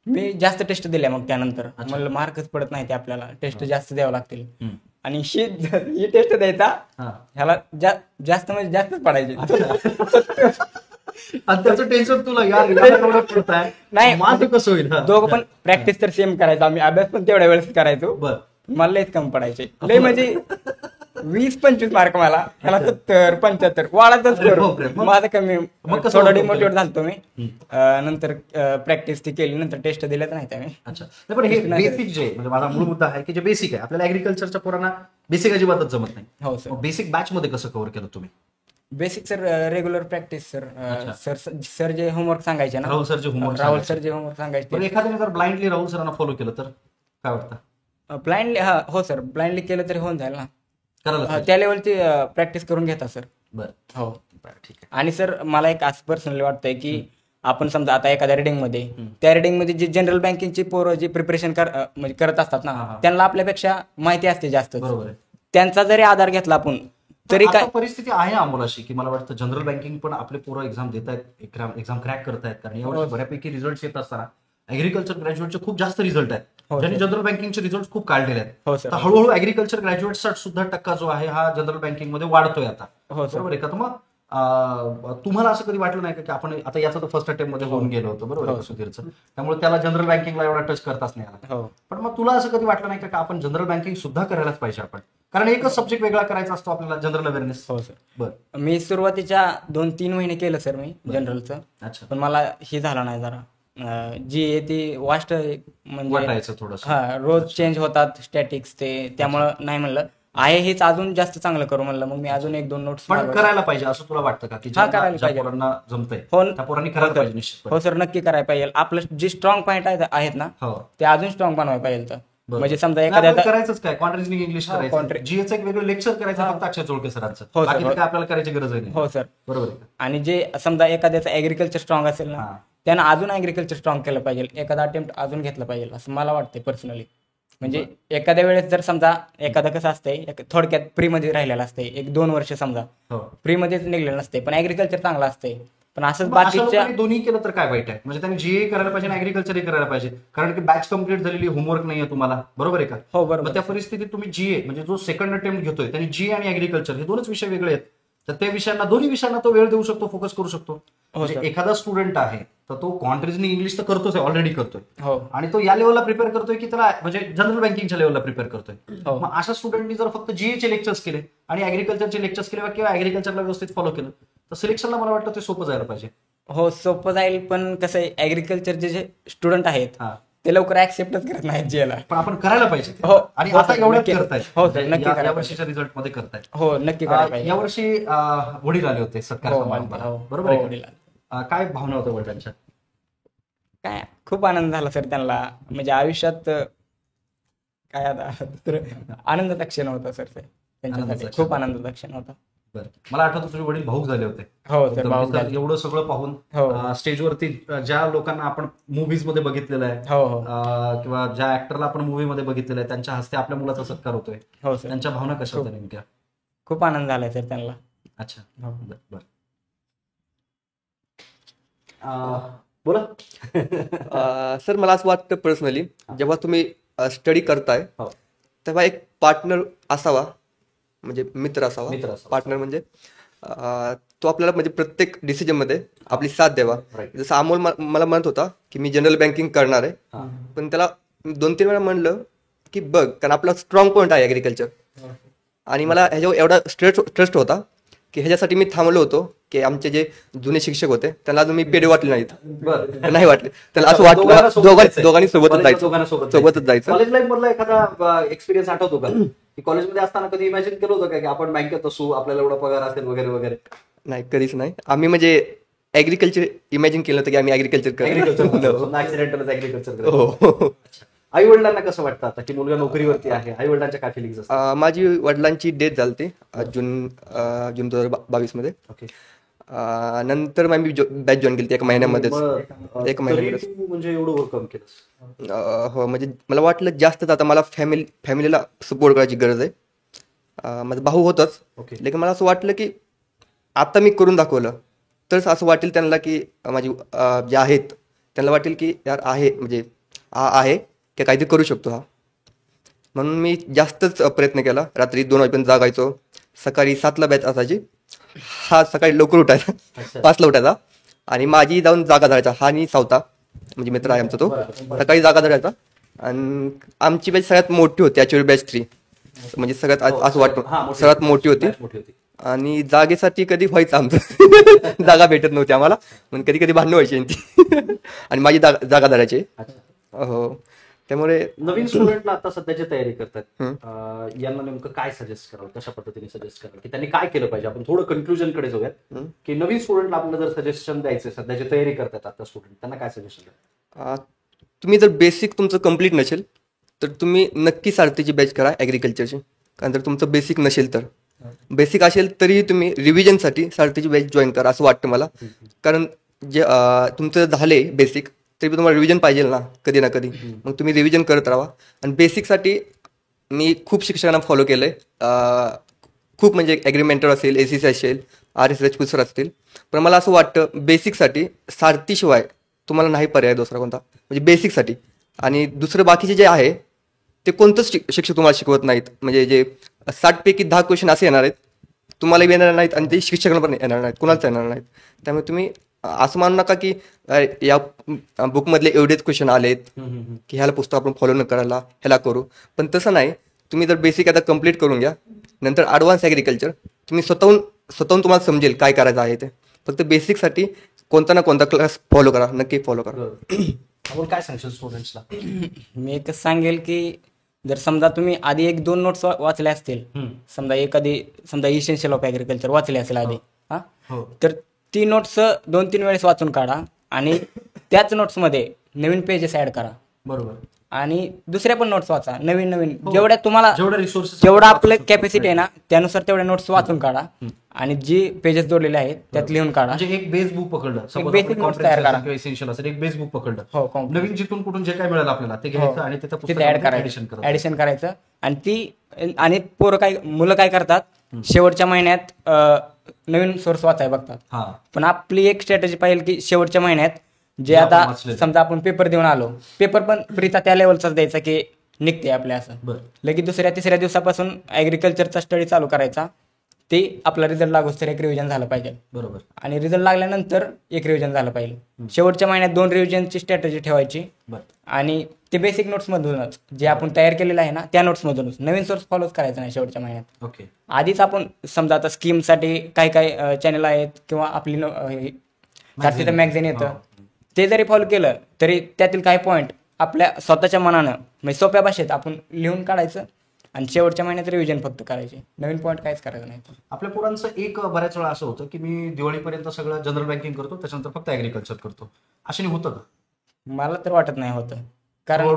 D: मी जास्त टेस्ट दिल्या. मग त्यानंतर मला मार्कच पडत नाही, ते आपल्याला टेस्ट जास्त द्यावं लागतील. आणि ही टेस्ट द्यायचा ह्याला जास्त म्हणजे जास्तच पडायचे.
B: आणि त्याचं टेन्शन तुला, यार एवढं पडताय
D: नाही,
B: माझं कसं होईल?
D: दोघं पण प्रॅक्टिस तर सेम करायचो आम्ही, अभ्यास पण तेवढ्या वेळेस करायचो.
B: बरं.
D: मला लयच कमी पडायचे, लय म्हणजे 20-25 मार्क मला, ह्याला 70-75 वाढतच
B: बापरे. मग?
D: माझं कमी.
B: मग कसं
D: थोडं
B: overcome
D: डिमोटिवेट झालतो मी. नंतर प्रॅक्टिस ती केली, नंतर टेस्ट दिल्याच नाही आम्ही.
B: अच्छा. नाही पण हे बेसिक जे म्हणजे माझा मूळ मुद्दा आहे की जे बेसिक आहे, आपल्याला ऍग्रिकल्चरच्या पोरांना बेसिक अजिबातच जमत नाही.
D: हो सर.
B: बेसिक बॅच मध्ये कसं कव्हर केलं तुम्ही?
D: Basic sir regular practice sir sir जे होमवर्क सांगायचे ना
B: राहुल सर जे homework
D: राहुल
B: सांगायचे.
D: सर जे होमवर्क सांगायचे
B: बरं एखाद्याने जर ब्लाइंडली राहुल सरांना फॉलो केलं तर काय वाटतं?
D: ब्लाइंडली हो सर ब्लाइंडली केलं तरी होऊन जाईल ना.
B: करायला
D: त्या लेवलची प्रॅक्टिस करून घेता सर.
B: बरं
D: हो
B: बरं ठीक आहे.
D: आणि सर मला एक असं पर्सनली वाटतंय की आपण समजा आता एखाद्या रिडिंग मध्ये त्या रिडिंग मध्ये जे जनरल बँकिंगची पोरं जी प्रिपरेशन म्हणजे करत असतात ना त्यांना आपल्यापेक्षा माहिती असते जास्त.
B: बरोबर आहे.
D: त्यांचा जरी आधार घेतला आपण तरी
B: आता
D: काय
B: परिस्थिती आहे अमोल अशी की मला वाटतं जनरल बँकिंग पण आपले पोरं एक्झाम देत आहेत, एक्झाम क्रॅक करतायत. कारण यावर्षी बऱ्यापैकी रिझल्ट येत असताना ऍग्रिकल्चर ग्रॅज्युएटचे खूप जास्त रिझल्ट आहेत ज्यांनी जनरल बँकिंगचे रिझल्ट खूप काढलेले आहेत.
D: हो सर.
B: तर हळूहळू ऍग्रिकल्चर ग्रॅज्युएटचा सुद्धा टक्का जो आहे हा जनरल बँकिंग मध्ये वाढतोय आता.
D: हो सर.
B: बरोबर आहे का? तर मग तुम्हाला असं कधी वाटलं नाही का की आपण आता याचं तर फर्स्ट अटेम्प्ट मध्ये होऊन गेलो होतो बरोबर आहे सुधीरचं, त्यामुळे त्याला जनरल बँकिंगला एवढा टच करताच नाही आला.
D: हो
B: पण मग तुला असं कधी वाटलं नाही का आपण जनरल बँकिंग सुद्धा करायलाच पाहिजे आपण? कारण एकच सब्जेक्ट वेगळा करायचा असतो आपल्याला जनरल अवेअरनेस.
D: हो सर.
B: बरं
D: मी सुरुवातीच्या 2-3 महिने केलं सर मी जनरलचं.
B: अच्छा.
D: पण मला हे झालं नाही जरा जी आहे ती वास्ट म्हणजे
B: वाटायचं थोडंसं.
D: हा रोज चेंज होतात स्टॅटिक्स ते त्यामुळं नाही म्हणलं आहे हेच अजून जास्त चांगलं करू म्हणलं. मग मी अजून 1-2 नोट्स
B: पण करायला पाहिजे असं तुला वाटतं का की
D: हा, करायला
B: ज्या
D: पाहिजे.
B: पोरांना जमतंय
D: हो.
B: त्या पोरांनी करायला पाहिजे निश्चित.
D: हो सर नक्की करायला पाहिजे. आपलं जे स्ट्रॉंग पॉईंट आहेत ना
B: हो
D: ते अजून स्ट्रॉंग बनवायला पाहिजे. तर
B: बरोबर.
D: म्हणजे समजा
B: नाही, आपण
D: एखाद्या
B: करायचंच काय कॉन्ट्रिजनिंग इंग्लिश करायचं, जीएचं एक वेगळं लेक्चर करायचं फक्त अक्षय जोडके सरांचं.
D: हो सर,
B: बाकी
D: हो.
B: काय आपल्याला करायची गरज नाही.
D: हो सर.
B: बरोबर आहे का?
D: आणि जे समजा एखाद्याचं ऍग्रिकल्चर स्ट्रॉंग असेल ना
B: हा.
D: त्यानं अजून ऍग्रिकल्चर स्ट्रॉंग केलं पाहिजे. एखादा अटेम्प्ट अजून घेतलं पाहिजे असं मला वाटतंय पर्सनली. म्हणजे एखाद्या वेळेस जर समजा एखादं कसं असतंय थोडक्यात फ्री मध्ये राहिलेलं असतंय 1-2 वर्ष समजा
B: हो.
D: फ्री मध्येच निघलेलं नसते पण ऍग्रिकल्चर चांगलं असतंय. पण असंच
B: मग अशा
D: बाकीच्या
B: लोकांनी दोन्ही केलं तर काय वाईट आहे? म्हणजे त्यांनी जीए करायला पाहिजे आणि ऍग्रिकल्चरही करायला पाहिजे. कारण की बॅच कम्प्लीट झालेली होमवर्क नाहीये तुम्हाला. बरोबर आहे का?
D: हो बरोबर.
B: मग त्या परिस्थितीत तुम्ही जीए म्हणजे जो सेकंड अटेम्प्ट घेतोय त्यांनी जीए आणि ऍग्रिकल्चर हे दोनच विषय वेगळे आहेत. तर त्या विषयांना दोन्ही विषयांना तो वेळ देऊ शकतो, फोकस करू शकतो. म्हणजे
D: सर.
B: एखादा स्टुडंट आहे तर तो कॉन्ट्रिजनिंग इंग्लिश तर करतोच आहे, ऑलरेडी करतोय.
D: हो
B: आणि तो या लेवलला प्रिपेअर करतोय की त्याला म्हणजे जनरल बँकिंगच्या लेवलला प्रिपेअर करतोय.
D: हो.
B: मग अशा स्टुडंटनी जर फक्त जीएचे लेक्चर्स केले आणि ऍग्रिकल्चरचे लेक्चर्स केले किंवा ऍग्रिकल्चरला व्यवस्थित फॉलो केलं तर सिलेक्शनला मला वाटतं ते सोपं जायला पाहिजे.
D: हो सोपं जाईल. पण कसं आहे ऍग्रिकल्चरचे जे स्टुडंट आहेत
B: हा.
D: ते लवकर ऍक्सेप्टच करत नाहीत जेला.
B: पण आपण करायला पाहिजे ते.
D: हो.
B: आणि
D: हो
B: आता
D: सर,
B: एवढ्यात
D: नक्की.
B: करतायत.
D: हो सर, नक्की करायला
B: या वर्षीच्या रिझल्ट मध्ये करतायत.
D: हो नक्की करायला पाहिजे.
B: यावर्षी वडील आले होते सत्कार
D: हो,
B: समारंभाला.
D: हो,
B: बरोबर आहे
D: हो,
B: का?
D: वडील आले.
B: काय भावना होत्या वडिलांच्या?
D: काय खूप आनंद झाला सर त्यांना. म्हणजे आयुष्यात काय आता दुसरं आनंदाचा क्षण होता सर ते त्यांच्यासाठी.
B: आनंदाचा क्षण.
D: खूप आनंदाचा क्षण होता.
B: बरं मला आठवतं तुझे वडील भाऊक झाले होते.
D: हो सर
B: तर
D: भाऊक
B: म्हणजे
D: झाले.
B: एवढं सगळं पाहून
D: हो.
B: स्टेजवरती ज्या लोकांना आपण मूव्हीज मध्ये बघितलेलं आहे
D: हो हो
B: किंवा ज्या ऍक्टरला आपण मूव्ही मध्ये बघितलेलं आहे त्यांच्या हस्ते आपल्या मुलाचा सत्कार होतोय.
D: हो सर
B: त्यांच्या भावना कशा होत्या नेमक्या?
D: खूप आनंद झालाय सर त्यांना.
B: अच्छा
D: हो.
B: बरं बोला.
C: सर मला असं वाटतं पर्सनली जेव्हा तुम्ही स्टडी करताय
B: हो.
C: तेव्हा एक पार्टनर असावा, म्हणजे मित्र असावा.
B: मित्र असावा.
C: पार्टनर म्हणजे तो आपल्याला म्हणजे प्रत्येक डिसिजन मध्ये आपली साथ द्यावा.
B: Right.
C: जसं अमोल मला म्हणत होता की मी जनरल बँकिंग करणार आहे,
B: हा.
C: पण त्याला 2-3 वेळा म्हणलं की बघ कारण आपला स्ट्रॉंग पॉईंट आहे ऍग्रिकल्चर. आणि मला ह्याच्यावर एवढा ट्रस्ट होता की ह्याच्यासाठी मी थांबलो होतो की आमचे जे जुने शिक्षक होते त्यांना अजून मी पेढे वाटले नाहीत.
B: बरं
C: नाही वाटले. त्याला असं
B: दोघांना
C: वाटलं
B: सोबत जायचंय.
C: दोघांनी सोबतच
B: दोघांना
C: जायचं, सोबतच जायचं.
B: कॉलेज लाईफ मधला एखादा एक्सपिरियन्स आठवतो का की कॉलेजमध्ये असताना कधी इमॅजिन केलं होतं का की आपण बँकेत असू, आपल्याला एवढा पगार असेल वगैरे वगैरे?
C: नाही कधीच नाही. आम्ही म्हणजे ऍग्रिकल्चर इमॅजिन केलं होतं की आम्ही ऍग्रिकल्चर
B: ऍक्सिडेंटल ऍग्रिकल्चर.
C: हो.
B: आई वडिलांना कसं वाटतं आता की मुलगा नोकरीवरती आहे? आई वडिलांच्या काय फिलिंग्स असतात?
C: माझी वडिलांची डेथ झाली जून 2022 मध्ये.
B: ओके.
C: नंतर मग मी बॅच जॉईन केली 1 महिन्यामध्येच.
B: मग
C: 1 महिन्यामध्येच.
B: तरी तू म्हणजे एवढं ओव्हरकम केलंस?
C: हो म्हणजे मला वाटलं जास्तच आता मला फॅमिलीला सपोर्ट करायची गरज आहे. माझा भाऊ होताच,
B: ओके.
C: लेकिन मला असं वाटलं की आता मी करून दाखवलं तरच असं वाटेल त्यांना की माझी जे आहेत त्यांना वाटेल की यार आहे म्हणजे हा आहे की काहीतरी करू शकतो हा. म्हणून मी जास्तच प्रयत्न केला. रात्री 2 वाजेपर्यंत जागायचो. सकाळी 7ला बॅच असायची. हा सकाळी लवकर उठायचा, 5ला उठायचा आणि माझी जाऊन जागा धरायचा. हा आणि सावता म्हणजे मित्र आहे आमचा, तो सकाळी जागा धरायचा. आणि आमची बॅच सगळ्यात मोठी होती, ॲक्च्युअली बॅच 3 म्हणजे सगळ्यात असं वाटतं सर्वात मोठी होती. आणि जागेसाठी कधी व्हायचं आमचं जागा भेटत नव्हती आम्हाला, पण कधी कधी भांडणं व्हायची यांची आणि माझी जागा धरायची. हो. त्यामुळे
B: नवीन स्टुडंटला आता सध्याची तयारी करतात यांना नेमकं काय सजेस्ट कराल, कशा पद्धतीने सजेस्ट कराल की त्यांनी काय केलं पाहिजे? आपण थोडं कन्क्लुजन कडे जाऊयात की नवीन स्टुडंटला आपल्याला जर सजेशन द्यायचं, सध्याची तयारी करतात आता स्टुडंट, त्यांना काय सजेशन द्याल?
C: तुम्ही जर बेसिक तुमचं कम्प्लीट नसेल तर तुम्ही नक्की सारथीची बॅच करा ॲग्रिकल्चरची. कारण जर तुमचं बेसिक नसेल तर, बेसिक असेल तरी तुम्ही रिव्हिजनसाठी सारथीची बॅच जॉईन करा असं वाटतं मला. कारण जे तुमचं झाले बेसिक तरी तुम्हाला रिव्हिजन पाहिजे ना कधी ना कधी, मग तुम्ही रिव्हिजन करत राहा. आणि बेसिकसाठी मी खूप शिक्षकांना फॉलो केलं आहे, खूप म्हणजे ॲग्रीमेंटर असेल, ACC असेल, RS राजपूत सर असतील. पण मला असं वाटतं बेसिकसाठी सारथीशिवाय तुम्हाला नाही पर्याय दुसरा कोणता, म्हणजे बेसिकसाठी. आणि दुसरं बाकीचे जे आहे ते कोणतंच शिक्षक तुम्हाला शिकवत नाहीत. म्हणजे जे 60 पैकी 10 क्वेश्चन असे येणार आहेत तुम्हाला येणार नाहीत आणि ते शिक्षकांना पण येणार नाहीत, कुणालाच येणार नाहीत. त्यामुळे तुम्ही असं मानू नका की या बुकमधले एवढेच क्वेश्चन आलेत की ह्याला पुस्तक आपण फॉलो न करायला ह्याला करू. पण तसं नाही, तुम्ही जर बेसिक आता कम्प्लीट करून घ्या, नंतर ॲडव्हान्स ॲग्रिकल्चर तुम्ही स्वतःहून तुम्हाला समजेल काय करायचं आहे ते. फक्त बेसिकसाठी कोणता ना कोणता क्लास फॉलो करा, नक्की फॉलो करा.
B: आपण काय सांगशील स्टुडंट्सला?
D: मी एकच सांगेल की जर समजा तुम्ही आधी 1-2 नोट्स वाचल्या असतील, समजा इसेन्शियल ऑफ ॲग्रिकल्चर वाचले असेल आधी, तर ती नोट्स 2-3 वेळेस वाचून काढा आणि त्याच नोट्समध्ये नवीन पेजेस ऍड करा.
B: बरोबर.
D: आणि दुसऱ्या पण नोट्स वाचा, नवीन जेवढ्या तुम्हाला
B: जेवढे रिसोर्सेस,
D: जेवढं आपलं कॅपॅसिटी आहे ना त्यानुसार तेवढ्या नोट्स वाचून काढा आणि जी पेजेस जोडलेले आहेत त्यात लिहून काढा.
B: म्हणजे एक बेस बुक पकडलं,
D: बेसिक नोट्स तयार करा
B: किंवा इसेन्शियल असेल, एक बेस बुक पकडलं,
D: हो,
B: नवीन जिथून कुठून जे काय मिळालं आपल्याला ते घ्यायचं आणि
D: तिथे ऍड
B: त्याचं
D: ऍडिशन करायचं. आणि मुलं काय करतात, शेवटच्या महिन्यात नवीन सोर्स वाचाय बघतात. पण आपली एक स्ट्रॅटेजी पाहिजे की शेवटच्या महिन्यात जे आता समजा आपण पेपर देऊन आलो, पेपर पण फ्रीचा त्या लेवलचाच द्यायचा की निघते आपल्या असं, लगेच 2-3 दिवसापासून ऍग्रिकल्चरचा स्टडी चालू करायचा. ते आपला रिझल्ट लागूच तर एक रिव्हिजन झालं पाहिजे.
B: बरोबर.
D: आणि रिझल्ट लागल्यानंतर एक रिव्हिजन झालं पाहिजे. शेवटच्या महिन्यात 2 रिव्हिजनची स्ट्रॅटेजी ठेवायची. आणि ते बेसिक नोट्स मधूनच जे आपण तयार केलेलं आहे ना त्या नोट्स मधूनच, नवीन सोर्स फॉलोच करायचं नाही शेवटच्या महिन्यात.
B: ओके.
D: आधीच आपण समजा आता स्कीमसाठी काय चॅनल आहेत किंवा आपली सारखीचं मॅगझिन येतं, ते जरी फॉलो केलं तरी त्यातील काही पॉईंट आपल्या स्वतःच्या मनानं म्हणजे सोप्या भाषेत आपण लिहून काढायचं आणि शेवटच्या महिन्यात रिव्हिजन फक्त करायचे, नवीन पॉईंट काहीच करायचं नाही.
B: आपल्या पोरांचं एक बऱ्याच वेळा असं होतं की मी दिवाळीपर्यंत सगळं जनरल बँकिंग करतो, त्याच्यानंतर फक्त ऍग्रिकल्चर करतो. अशाने होतं का?
D: मला तर वाटत नाही होतं. कारण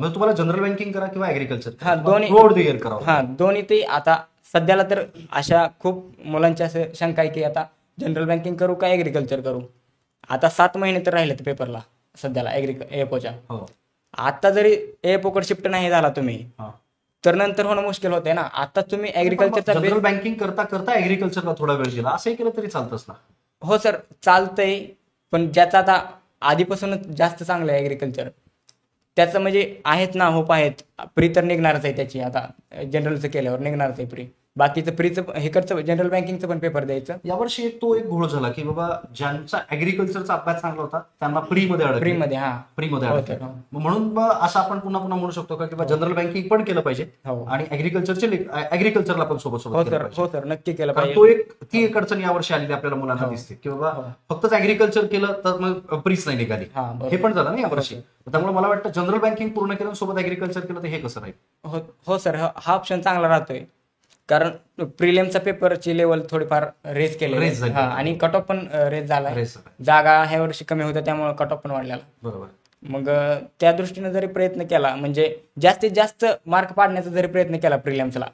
B: तुम्हाला जनरल बँकिंग करा किंवा ऍग्रिकल्चर
D: दोन्ही ते आता सध्याला तर अशा खूप मुलांच्या असं शंका आहे की आता जनरल बँकिंग करू का ऍग्रिकल्चर करू. आता 7 महिने तर राहिले पेपरला सध्याला एएफओच्या. आता जरी एएफओकडे शिफ्ट नाही झाला तुम्ही तर नंतर होणं मुश्किल होतंय ना. आता तुम्ही ऍग्रिकल्चरचा
B: जनरल बँकिंग करता ऍग्रिकल्चरला थोडा वेळ गेला, असंही केलं तरी चालतंच ना?
D: हो सर, चालतंय. पण ज्याचं आता आधीपासूनच जास्त चांगलं आहे ऍग्रिकल्चर, त्याचं म्हणजे आहेत ना होप आहेत, प्री तर निघणारच आहे त्याची. आता जनरलचं केल्यावर निघणारच आहे प्री. बाकीचं प्रीचं हे करतं, जनरल बँकिंगचं पण पेपर द्यायचं.
B: यावर्षी एक घोळ झाला की बाबा ज्यांचा ऍग्रिकल्चरचा अभ्यास चांगला होता त्यांना फ्रीमध्ये अडकले. म्हणून असं आपण पुन्हा म्हणू शकतो का की जनरल बँकिंग पण केलं पाहिजे आणि ऍग्रिकल्चरला पण सोबत.
D: हो सर, नक्की केलं पाहिजे.
B: तो ती एक अडचण यावर्षी आलेली आपल्याला मुलांना दिसते की बाबा फक्तच ऍग्रिकल्चर केलं तर मग प्रीच नाही निघाली, हे पण झालं ना यावर्षी. त्यामुळे मला वाटतं जनरल बँकिंग पूर्ण केलं सोबत ऍग्रिकल्चर केलं तर हे कसं राहील?
D: हो सर, हा ऑप्शन चांगला राहतोय. कारण प्रिलिमचा पेपरची लेवल थोडीफार रेस केली आणि कट ऑफ पण रेस झाला. जागा ह्या वर्षी कमी होत्या त्यामुळे कट ऑफ पण वाढलेला.
B: बरोबर.
D: मग त्या दृष्टीने जरी प्रयत्न केला, म्हणजे जास्तीत जास्त मार्क पाडण्याचा जरी प्रयत्न केला प्रिलिम्सला,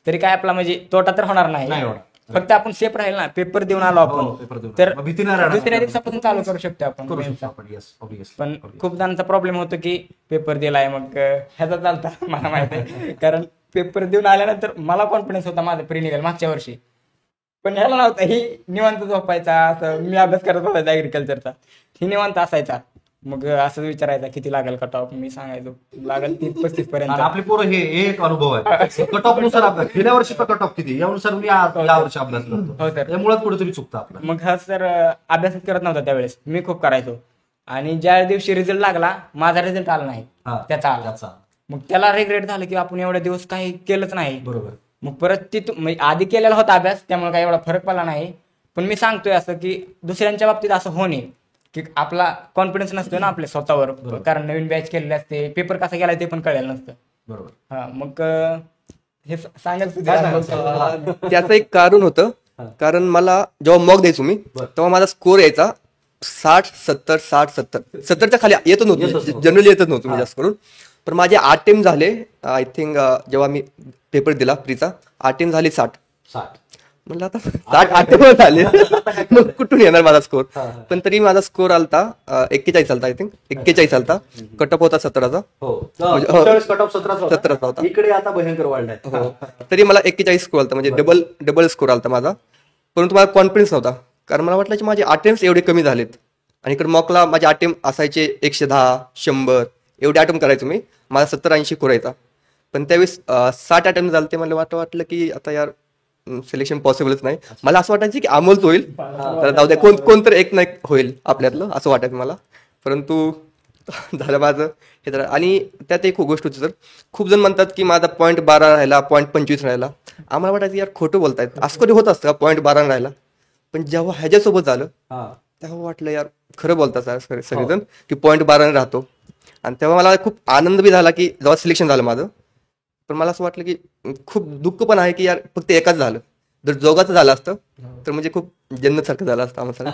D: तरी काय आपला म्हणजे तोटा तर होणार नाही. फक्त आपण सेफ राहील ना, पेपर देऊन आलो आपण तर दुसऱ्या दिवसापासून चालू करू शकतो आपण. पण खूप जणांचा प्रॉब्लेम होतो की पेपर दिलाय मग ह्याचा चालता मला माहिती आहे. कारण पेपर देऊन आल्यानंतर मला कॉन्फिडन्स होता माझा प्री निघाल मागच्या वर्षी, पण ह्याला नव्हता. ही निवांत झोपायचा, असं मी अभ्यास करत होता ऍग्रिकल्चरचा, ही निवांत असायचा. मग असं विचारायचा किती लागेल कट ऑफ, मी सांगायचो लागेल 30-35 पर्यंत.
B: आपली पोरं हे एक अनुभव आहे कट ऑफ नुसार अभ्यास, गेल्या वर्षीचा कट ऑफ किती यानुसार मी यावर्षी अभ्यास करतो.
D: हो सर,
B: मुळात कुठेतरी चुकतं आपलं.
D: मग हा सर अभ्यास करत नव्हता त्यावेळेस, मी खूप करायचो. आणि ज्या दिवशी रिझल्ट लागला माझा रिझल्ट आला नाही, त्याचा आला. मग त्याला रिग्रेट झालं की आपण एवढे दिवस काही केलंच नाही.
B: बरोबर.
D: मग परत आधी केलेला होता अभ्यास त्यामुळे काही एवढा फरक पडला नाही. पण मी सांगतोय असं की दुसऱ्यांच्या बाबतीत असं होणे की आपला कॉन्फिडन्स नसतो ना आपल्या स्वतःवर, कारण नवीन बॅच केलेले असते, पेपर कसा गेला ते पण कळलेलं नसतं.
B: बरोबर.
D: हा मग हे सांगाल
C: त्याचं एक कारण होतं, कारण मला जेव्हा मॉक द्यायचो मी तेव्हा माझा स्कोर यायचा 60-70 च्या खाली येतच नव्हतं, जनरली येतच नव्हतं मी जास्त करून. पण माझे अटेम्प्ट झाले आय थिंक जेव्हा मी पेपर दिला प्रीचा, अटेम्प्ट झाले 60.
B: 60.
C: म्हणलं आता 60 अटेम्प्ट झाले मग कुठून येणार माझा स्कोर. पण तरी माझा स्कोर आलता 41 आलता, आय थिंक 41 आलता. कटअप होता 17चा.
B: हो त्यावेळेस कट ऑफ 17
C: होता.
B: इकडे आता भयंकर वाढलाय.
C: तरी मला 41 स्कोर आलता, म्हणजे डबल स्कोर आलता माझा. परंतु मला कॉन्फिडन्स नव्हता, कारण मला वाटलं की माझे अटेम्प्ट एवढे कमी झालेत, आणि इकडे मॉकला माझे अटेम्प्ट असायचे 110-100 एवढे अटेम्प्ट करायचो मी, माझा 70-80 करायचा. पण त्यावेळेस 60 अटेम्प्ट झाले. ते मला वाटलं की आता यार सिलेक्शन पॉसिबलच नाही. मला असं वाटायचं की अमोलच होईल, तर जाऊ द्या कोणतर एक ना एक होईल आपल्यातलं, असं वाटायचं मला. परंतु झालं माझं हे तर. आणि त्यात एक गोष्ट होती सर, खूप जण म्हणतात की माझा .12 राहिला, .25 राहिला. आम्हाला वाटायचं यार खोटं बोलतायत, असं कधी होत असतं का .12 राहिला. पण जेव्हा ह्याच्यासोबत झालं तेव्हा वाटलं यार खरं बोलतात सगळेजण की .12 राहतो. आणि तेव्हा मला खूप आनंद बी झाला की जेव्हा सिलेक्शन झालं माझं. पण मला असं वाटलं की खूप दुःख पण आहे की यार फक्त एकाच झालं, जर दोघाचं झालं असतं तर म्हणजे खूप जन्नत सारखं झालं असतं आम्हाला.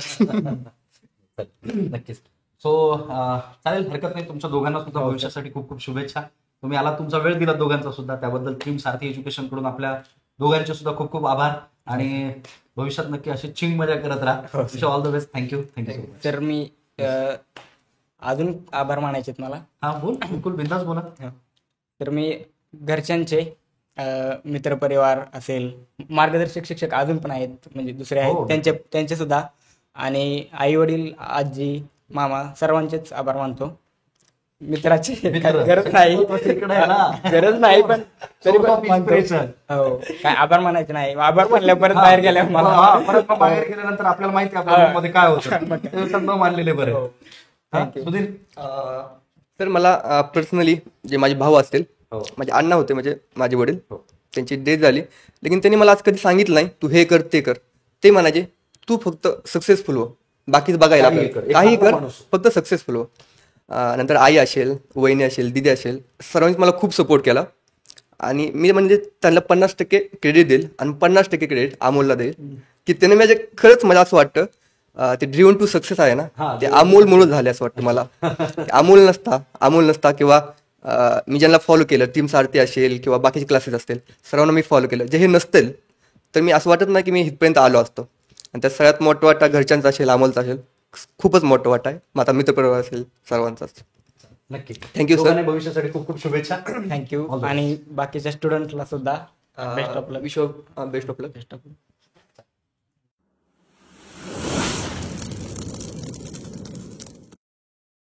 B: नक्कीच. सो चालेल, हरकत नाही. तुमच्या दोघांना सुद्धा भविष्यासाठी खूप खूप शुभेच्छा. तुम्ही आला, तुमचा वेळ दिला दोघांचा सुद्धा, त्याबद्दल टीम सारथी एज्युकेशन कडून आपल्या दोघांचे सुद्धा खूप खूप आभार. आणि भविष्यात नक्की अशी चिंग मजा करत राहा. All the best. Thank you so much.
D: तर मी अजून आभार मानायचे मला.
B: हा बोल, बिलकुल बिंदास बोला.
D: तर मी घरच्यांचे, मित्रपरिवार असेल, मार्गदर्शक शिक्षक अजून पण आहेत, म्हणजे दुसरे आहेत, त्यांचे सुद्धा, आणि आई वडील, आजी, मामा, सर्वांचेच आभार मानतो. मित्राचे गरज नाही पण तरी पण हो, काय आभार मानायचे नाही. आभार मानल्या परत बाहेर गेल्या
B: परत बाहेर गेल्यानंतर आपल्याला माहिती आहे आपल्या मध्ये काय होतं, न मानलेले बरं. सुधीर
C: तर मला पर्सनली जे माझे भाऊ असतील, माझे अण्णा होते, म्हणजे माझे वडील, त्यांची डेथ झाली, लेकिन त्यांनी मला आज कधी सांगितलं नाही तू हे कर ते कर. ते म्हणायचे तू फक्त सक्सेसफुल हो, बाकीच बघायला काही कर, फक्त सक्सेसफुल हो. नंतर आई असेल, वहिनी असेल, दिदी असेल, सर्वांनी मला खूप सपोर्ट केला. आणि मी म्हणजे त्यांना 50% क्रेडिट देईल आणि 50% क्रेडिट अमोलला देईल की त्याने म्हणजे खरंच मला असं वाटतं ते ड्रिव्हन टू सक्सेस आहे ना, ते अमोलमुळे झाले असं वाटतं मला. अमोल नसता किंवा मी ज्यांना फॉलो केलं, टीम सारथी असेल किंवा बाकीचे क्लासेस असतील, सर्वांना मी फॉलो केलं, जे हे नसतील तर मी असं वाटत नाही की मी इथपर्यंत आलो असतो. आणि त्यात सगळ्यात मोठं वाटा घरच्यांचा असेल, अमोलचा असेल, खूपच मोठं वाटा आहे. माझा मित्रपरिवार असेल, सर्वांचाच.
B: नक्की.
C: Thank you sir.
B: भविष्यासाठी खूप खूप शुभेच्छा.
D: थँक्यू. आणि बाकीच्या स्टुडंटला सुद्धा best of luck.
C: Best of luck.